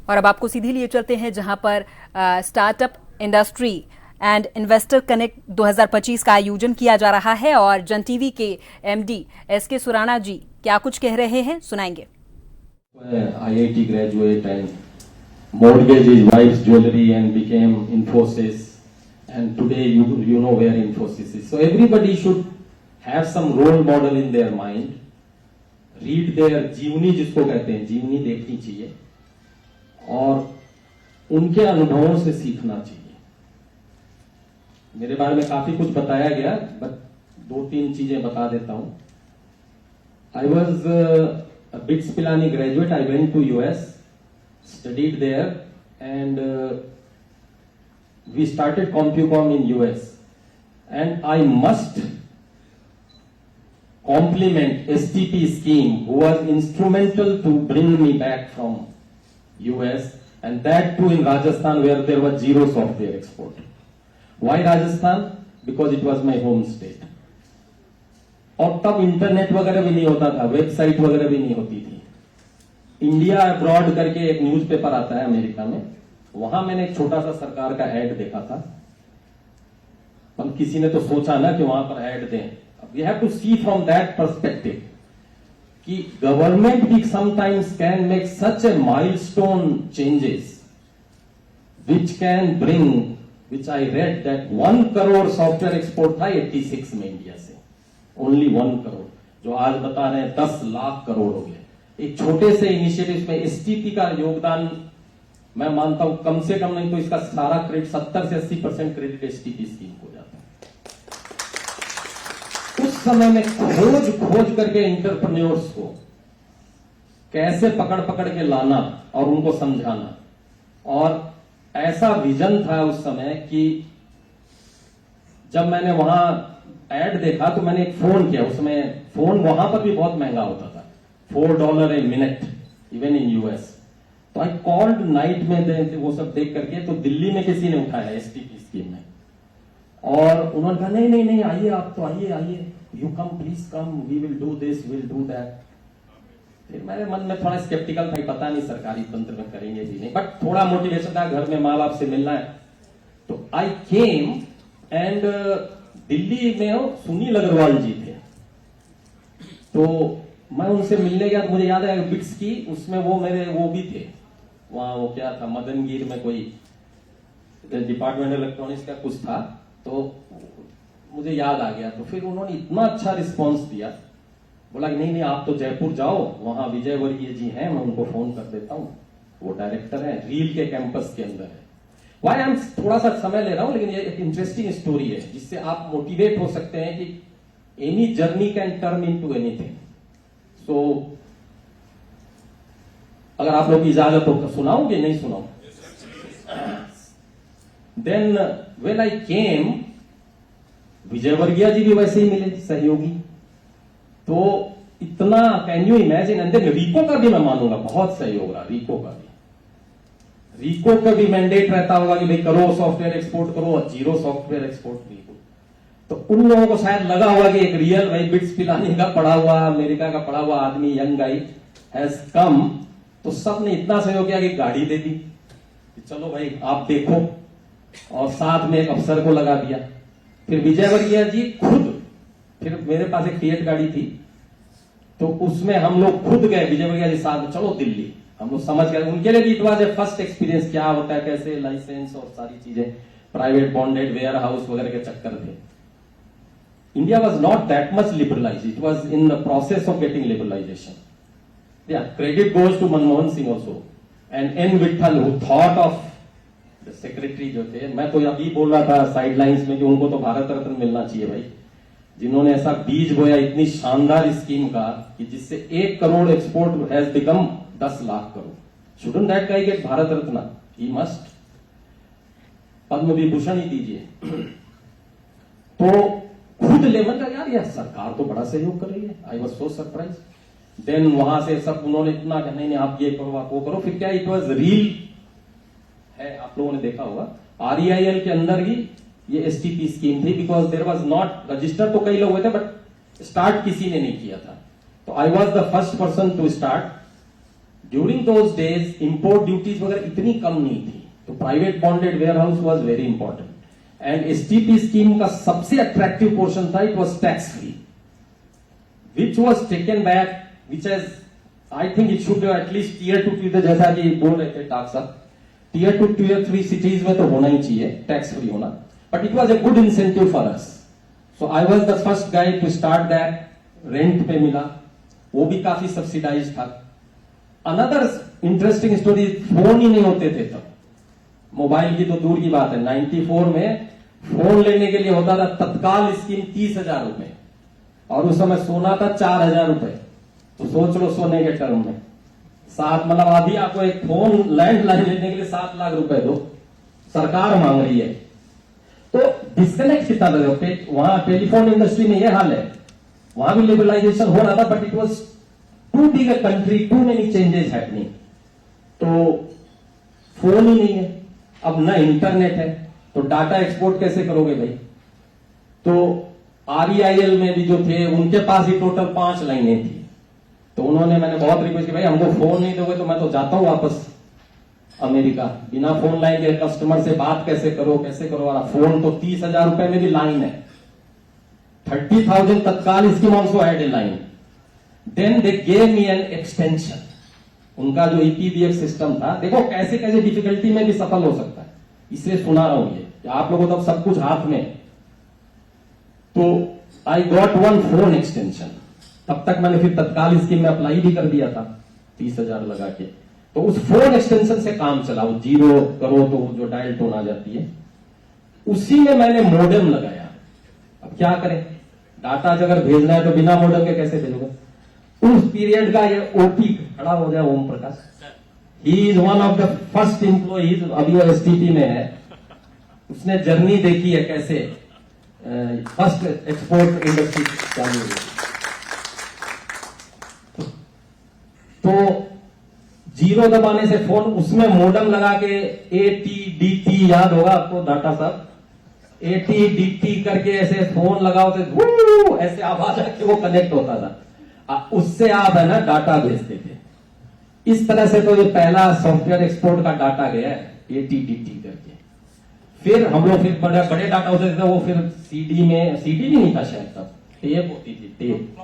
और अब आपको सीधे लिए चलते हैं जहां पर startup industry and investor connect 2025 का आयोजन किया जा रहा है और जन टीवी के एमडी एसके सुराणा जी क्या कुछ कह रहे हैं सुनाएंगे। IIT graduate and mortgaged his wife's jewelry and became Infosys, and today you know where Infosys is. So everybody should have some role model in their mind. Read their जीवनी जिसको कहते हैं, जीवनी देखनी चाहिए और उनके अनुभवों से सीखना चाहिए। मेरे बारे में काफी कुछ बताया गया, बट 2-3 चीजें बता देता हूं। I was a BITS Pilani graduate. I went to US, studied there, and we started CompuCom in US. And I must compliment STP scheme, who was instrumental to bring me back from US, and that too in Rajasthan, where there was zero software export. Why Rajasthan? Because it was my home state. और तब internet वगैरह भी नहीं होता था, website वगैरह भी नहीं होती थी। इंडिया अब्रॉड करके एक न्यूज़पेपर आता है अमेरिका में, वहां मैंने एक छोटा सा सरकार का ऐड देखा था। पर किसी ने तो सोचा ना कि वहां पर ऐड दें। We have to see from that perspective कि गवर्नमेंट भी sometimes can make such a milestone changes which can bring, which I read that 1 crore software export था 86 में इंडिया से, ओनली 1 करोड़, जो आज बता रहे हैं 10 लाख करोड़ हो गए। एक छोटे से इनिशिएटिव में एसटीपी का योगदान मैं मानता हूं कम से कम नहीं तो इसका सारा क्रेडिट 70 से 80% क्रेडिट एसटीपी स्कीम को जाता है। उस समय में खोज करके एंटरप्रेन्योर्स को कैसे पकड़ के लाना और उनको समझाना, और ऐसा विजन था उस समय कि जब मैंने वहां एड देखा तो मैंने एक फोन किया। उसमें फोन वहां पर भी बहुत महंगा होता था, $4 a minute even in US. तो आई कॉल्ड नाइट में वो सब देख करके, तो दिल्ली में किसी ने उठाया एसटीपी स्कीम में, और उन्होंने कहा नहीं आइए, आप तो आइए, you come please come, we will do this, will do that. फिर मेरे मन में थोड़ा स्केप्टिकल था, पता नहीं सरकारी तंत्र में करेंगे भी नहीं, बट थोड़ा मोटिवेशन था, घर में माँ बाप से मिलना है। तो आई केम एंड दिल्ली में सुनील अग्रवाल जी थे, तो मैं उनसे मिलने गया। तो मुझे याद है बिट्स की, उसमें वो मेरे वो भी थे वहां, वो क्या था मदनगीर में कोई डिपार्टमेंट इलेक्ट्रॉनिक्स का कुछ था, तो मुझे याद आ गया। तो फिर उन्होंने इतना अच्छा रिस्पांस दिया, बोला कि नहीं आप तो जयपुर जाओ, वहां विजय वर्गीय जी हैं, मैं उनको फोन कर देता हूं, वो डायरेक्टर है, रील के कैंपस के अंदर है। वाई आई एम थोड़ा सा समय ले रहा हूं, लेकिन ये एक इंटरेस्टिंग स्टोरी है जिससे आप मोटिवेट हो सकते हैं कि any journey can turn into anything. So अगर आप लोग की इजाजत हो तो सुनाओगे, नहीं सुनाओ? देन व्हेन आई केम, विजय वर्गीय जी भी वैसे ही मिले सहयोगी, तो इतना can you imagine. And then रिको का भी मैं मानूंगा बहुत सहयोग रहा, रिको का भी मैंडेट रहता होगा कि भाई करो सॉफ्टवेयर एक्सपोर्ट करो, और जीरो सॉफ्टवेयर एक्सपोर्ट नहीं हो। तो उन लोगों को शायद लगा होगा कि एक रियल भाई बिट्स पिलानी का पढ़ा हुआ, अमेरिका का पढ़ा हुआ आदमी, यंग गाई हैज कम, तो सब ने इतना सहयोग किया कि गाड़ी दे दी कि चलो भाई आप देखो, और साथ में एक अफसर को लगा दिया। फिर विजय वर्गीय जी खुद, फिर मेरे पास एक फिएट गाड़ी थी, तो उसमें हम लोग खुद गए, विजय वर्गीय जी साथ, चलो दिल्ली। हम लोग समझ गए, उनके लिए भी it was a first experience, क्या होता है, कैसे लाइसेंस और सारी चीजें, प्राइवेट बॉन्डेड वेयर हाउस वगैरह के चक्कर थे। India was not that much liberalized, it was in the process of getting liberalization. या credit goes to Manmohan Singh also and N Vithal who thought of the secretary जो थे। मैं तो अभी बोल रहा था साइडलाइंस में कि उनको तो भारत रत्न मिलना चाहिए भाई, जिन्होंने ऐसा बीज बोया इतनी शानदार स्कीम का कि जिससे 1 crore export has become 10 lakh crore. Shouldn't that guy get Bharat Ratna? He must. Padma Vibhushan ही दीजिए। तो खुद लेवल का यार, यह सरकार तो बड़ा सहयोग कर रही है। I was so surprise. Then वहां से सब उन्होंने इतना कहना, नहीं आप ये करो, आप वो करो। फिर क्या, इट वॉज रील है, आप लोगों ने देखा होगा, REIL के अंदर ही ये एसटीपी स्कीम थी, because there was not register, तो कई लोग हुए थे बट स्टार्ट किसी ने नहीं किया था। तो I was the first person to start, during those days import duties वगैरह इतनी कम नहीं थी, तो private bonded warehouse was very important. And STP scheme का सबसे अट्रैक्टिव पोर्शन था, it was tax free, which was taken back, which has I think it should at least tier 2 की, जैसा कि बोल रहे थे डॉक्टर साहब, टीयर 2 टीयर 3 सिटीज में तो होना ही चाहिए टैक्स फ्री होना, but it was a good incentive for us. So I was the first guy to start that, rent पे मिला, वो भी काफी सब्सिडाइज था। अनदर इंटरेस्टिंग स्टोरी, फोन ही नहीं होते थे तब, मोबाइल की तो दूर की बात है, 94 में फोन लेने के लिए होता था तत्काल स्कीम 30,000 रुपए, और उस समय सोना था 4,000 रुपए, तो सोच लो सोने के टर्म में 7, मतलब अभी आपको एक फोन लैंडलाइन लेने के लिए 7 लाख रुपए दो, सरकार मांग रही है। तो डिस्कनेक्ट कितना था, वहां टेलीफोन इंडस्ट्री में यह हाल है, वहां भी लिबरलाइजेशन हो रहा था, but it was too big a country, too many changes happening. तो फोन ही नहीं है, अब ना इंटरनेट है, तो डाटा एक्सपोर्ट कैसे करोगे भाई? तो आरईआईएल में भी जो थे उनके पास ही टोटल 5 लाइनें थी, तो उन्होंने, मैंने बहुत रिक्वेस्ट की, भाई हमको फोन नहीं दोगे तो मैं तो जाता हूं वापस अमेरिका, बिना फोन लाइन के कस्टमर से बात कैसे करो और फोन तो 30,000 रुपए में भी लाइन है, 30,000 तत्काल scheme also had a line. Then they gave me an extension, उनका जो ईपीबीएफ सिस्टम था, देखो कैसे कैसे डिफिकल्टी में भी सफल हो सकता है, इसलिए सुना रहा हूं ये, आप लोगों तक सब कुछ हाथ में। तो आई गॉट 1 फोन एक्सटेंशन, तब तक मैंने फिर तत्काल स्कीम में अप्लाई भी कर दिया था 30,000 लगा के, तो उस फोन एक्सटेंशन से काम चला, वो 0 करो तो जो डायल टोन आ जाती है, उसी में मैंने मॉडेम लगाया। अब क्या करें, डाटा अगर भेजना है तो बिना मॉडेम के कैसे भेजोगे? उस पीरियड का ये ओपी खड़ा हो जाए, Om Prakash, he is one of the first employees, अभी वो एसटीपी में है, उसने जर्नी देखी है कैसे फर्स्ट एक्सपोर्ट इंडस्ट्री चालू हुई। तो 0 दबाने से फोन, उसमें मॉडेम लगा के AT-DT याद होगा आपको डाटा साहब, AT-DT करके ऐसे फोन लगाओ तो ऐसे आवाज आके वो कनेक्ट होता था, उससे आप है ना डाटा भेजते थे। इस तरह से तो ये पहला सॉफ्टवेयर एक्सपोर्ट का डाटा गया है AT-DT करके। फिर हम लोग फिर बड़े बड़े डाटा होते थे, वो फिर सीडी भी नहीं था शायद तब, टेप होती थी, टेप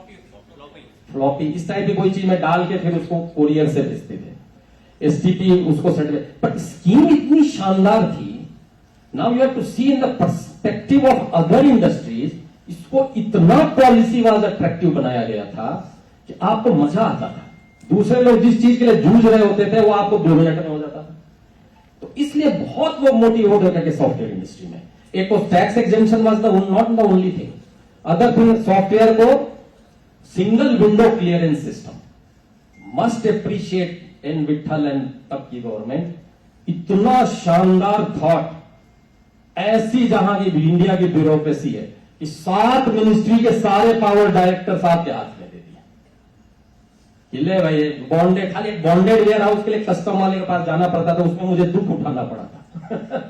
फ्लॉपी, इस टाइप की कोई चीज में डाल के फिर उसको कोरियर से भेजते थे, एसटीपी उसको सर्टिफिकेट। बट स्कीम इतनी शानदार थी, now you have to see in the perspective of other industries, इसको इतना पॉलिसी वाइज अट्रैक्टिव बनाया गया था कि आपको मजा आता था। दूसरे लोग जिस चीज के लिए जूझ रहे होते थे वो आपको 2 मिनट में हो जाता था। तो इसलिए बहुत लोग मोटिवेट हो गए सॉफ्टवेयर इंडस्ट्री में। एक तो tax exemption was the not the only thing, other thing, software को single window clearance system must appreciate in Vithal and तब की गवर्नमेंट, इतना शानदार थॉट, ऐसी जहां की इंडिया की ब्यूरोक्रेसी है कि 7 मिनिस्ट्री के सारे पावर डायरेक्टर साहब के हाथ में दे दिए। हिले भाई, बॉन्डेड, खाली एक बॉन्डेड वेयर हाउस के लिए कस्टम वाले के पास जाना पड़ता था, उसमें मुझे दुख उठाना पड़ा था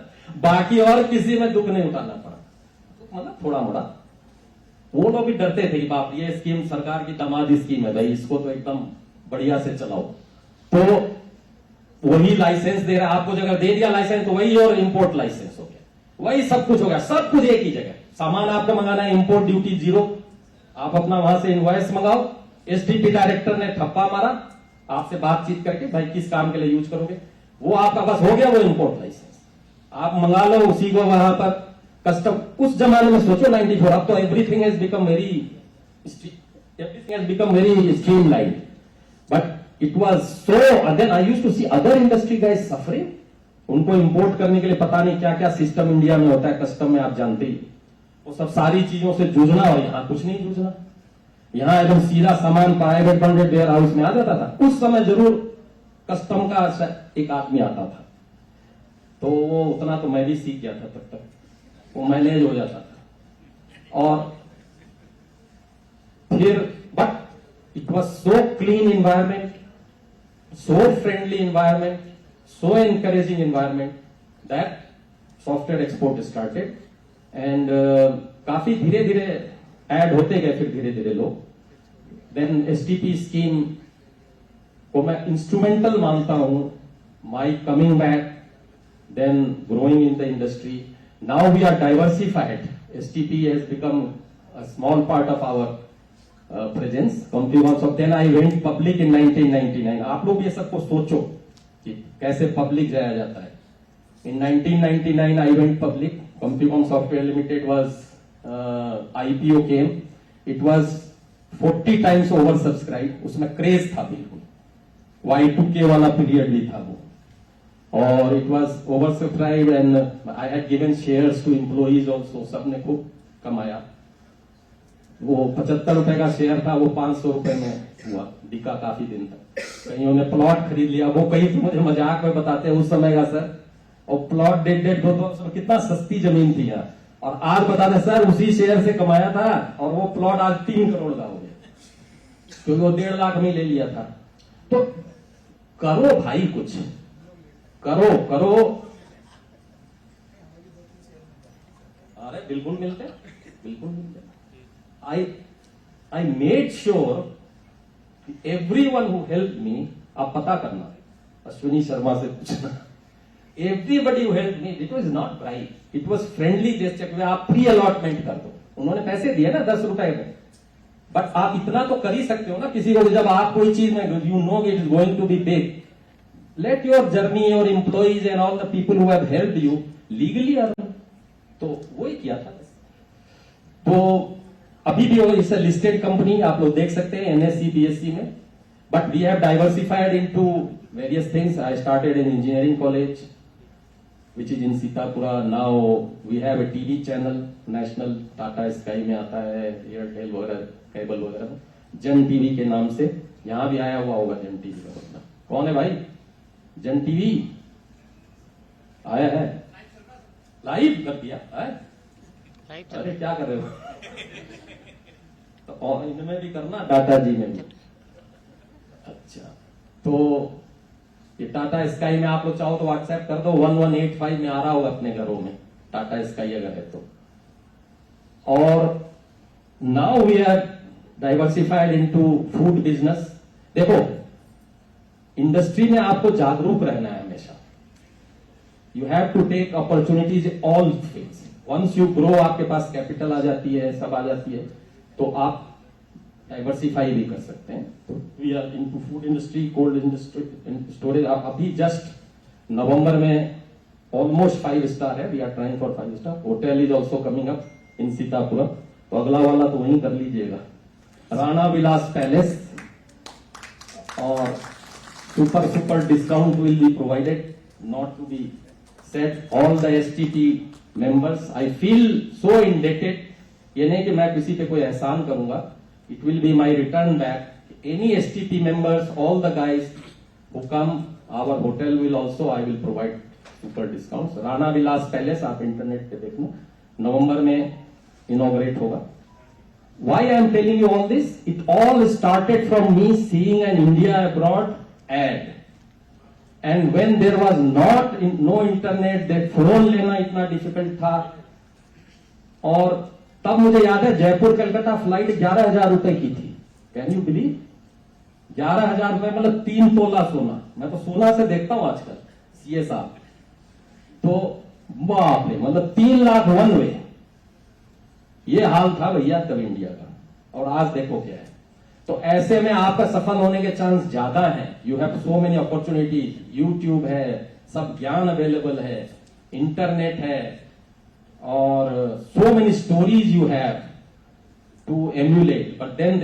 बाकी और किसी में दुख नहीं उठाना पड़ा, मतलब थोड़ा मोड़ा। वो लोग भी डरते थे कि बाप ये स्कीम सरकार की दामादी स्कीम है भाई, इसको तो एकदम बढ़िया से चलाओ। तो वही लाइसेंस दे रहा, आपको जगह दे दिया लाइसेंस तो वही और इंपोर्ट लाइसेंस हो गया, वही सब कुछ हो गया, सब कुछ एक ही जगह। सामान आपको मंगाना है, इंपोर्ट ड्यूटी 0, आप अपना वहां से इनवॉइस मंगाओ, एसटीपी डायरेक्टर ने ठप्पा मारा, आपसे बातचीत करके भाई किस काम के लिए यूज करोगे, वो आपका बस हो गया वो इंपोर्ट लाइसेंस, आप मंगा लो उसी को वहां पर कस्टम। उस जमाने में सोचो 94, अब तो everything has become very streamline, but it was so. Then I used to see other industry guys suffering, उनको इंपोर्ट करने के लिए पता नहीं क्या क्या सिस्टम इंडिया में होता है, कस्टम में आप जानते ही, वो सब सारी चीजों से जूझना, और यहां कुछ नहीं जूझना, यहां एकदम सीधा सामान प्राइवेट बॉन्डेड वेयर हाउस में आ जाता था। उस समय जरूर कस्टम का एक आदमी आता था, तो वो उतना तो मैं भी सीख गया था, तब तक वो मैनेज हो जाता था। और फिर but it was so clean environment, so friendly environment, so encouraging environment that software export started. And काफी धीरे धीरे ऐड होते गए फिर धीरे धीरे लोग। देन एसटीपी स्कीम को मैं इंस्ट्रूमेंटल मानता हूं my coming back, then growing in the industry. Now we are diversified. STP has become a small part of our presence. Then I went public in 1999. आप लोग ये सबको सोचो कि कैसे पब्लिक जाया जाता है. In 1999 I went public. Complicom Software Limited was IPO came. It was 40 times oversubscribed. उसमें क्रेज था बिल्कुल. Y2K वाला पीरियड भी था वो, और it was oversubscribed and I had given shares to employees also. सबने खूब कमाया. वो 75 रुपए का शेयर था, वो 500 रुपए में हुआ, बिका काफी दिन तक. कईयों ने प्लॉट खरीद लिया. वो कई तो मुझे मजाक में बताते हैं उस समय का, सर और प्लॉट 1.5-2 कितना सस्ती जमीन थी यार, और आज बताते सर उसी शेयर से कमाया था और वो प्लॉट आज 3 करोड़ का हो गया, क्योंकि वो 1.5 लाख में ले लिया था. तो करो भाई, कुछ करो. अरे बिल्कुल मिलते. I made sure everyone who helped me, आप पता करना, अश्विनी शर्मा से पूछना, everybody who helped me, it was not bribe, it was friendly gesture. आप प्री अलॉटमेंट कर दो. उन्होंने पैसे दिए ना 10 रुपए में, बट आप इतना तो कर ही सकते हो ना किसी को, जब आप कोई चीज में you know it is going to be big, let your journey, your employees and all the people who have helped you legally earn. तो वही किया था. तो अभी भी इट्स अ लिस्टेड कंपनी, आप लोग देख सकते हैं NSE BSE में, but we have diversified into various things. I started in engineering college which is in Sitapura. Now we have a TV channel, national, Tata Sky में आता है, Airtel वगैरह, केबल वगैरह, जन टीवी के नाम से. यहां भी आया हुआ होगा जन टीवी का बंदा. कौन है भाई? जन टीवी आया है, लाइव कर दिया है. अरे क्या कर रहे हो? तो इनमें भी करना, टाटा जी में भी. अच्छा, तो ये टाटा स्काई में आप लोग चाहो तो व्हाट्सएप कर दो, 1185 में आ रहा होगा अपने घरों में टाटा स्काई अगर है तो. और now we are diversified into food business. देखो, इंडस्ट्री में आपको जागरूक रहना है हमेशा. You have to take opportunities all fields. Once you grow, आपके पास कैपिटल आ जाती है, सब आ जाती है, तो आप डाइवर्सिफाई भी कर सकते हैं. तो we are into food industry, cold industry, storage. आप अभी जस्ट नवंबर में ऑलमोस्ट 5 स्टार है. We are trying for 5 star. Hotel is also coming up in Sitapuram. तो अगला वाला तो वहीं कर लीजिएगा, राणा विलास पैलेस. और super discount will be provided, not to be set. All the STP members, I feel so indebted. ये नहीं कि मैं किसी पे कोई एहसान करूंगा. It will be my return back. Any STP members, all the guys who come, our hotel will also, I will provide super discounts. Rana Vilas palace आप इंटरनेट पे देखना, नवंबर में इनॉग्रेट होगा. Why I am telling you all this? It all started from me seeing an India abroad ad. And when there was no internet, that phone लेना इतना difficult था. और तब मुझे याद है जयपुर कलकत्ता फ्लाइट 11,000 रुपए की थी. Can you believe? 11,000 रुपए मतलब 3 तोला सोना. मैं तो सोना से देखता हूं आजकल, CA साहब. तो बाप रे, मतलब 3 लाख वन वे. ये हाल था भैया तब इंडिया का, और आज देखो क्या है. तो ऐसे में आपका सफल होने के चांस ज्यादा है. You have so many opportunities. YouTube है, सब ज्ञान अवेलेबल है, इंटरनेट है, और so many stories you have to emulate, but then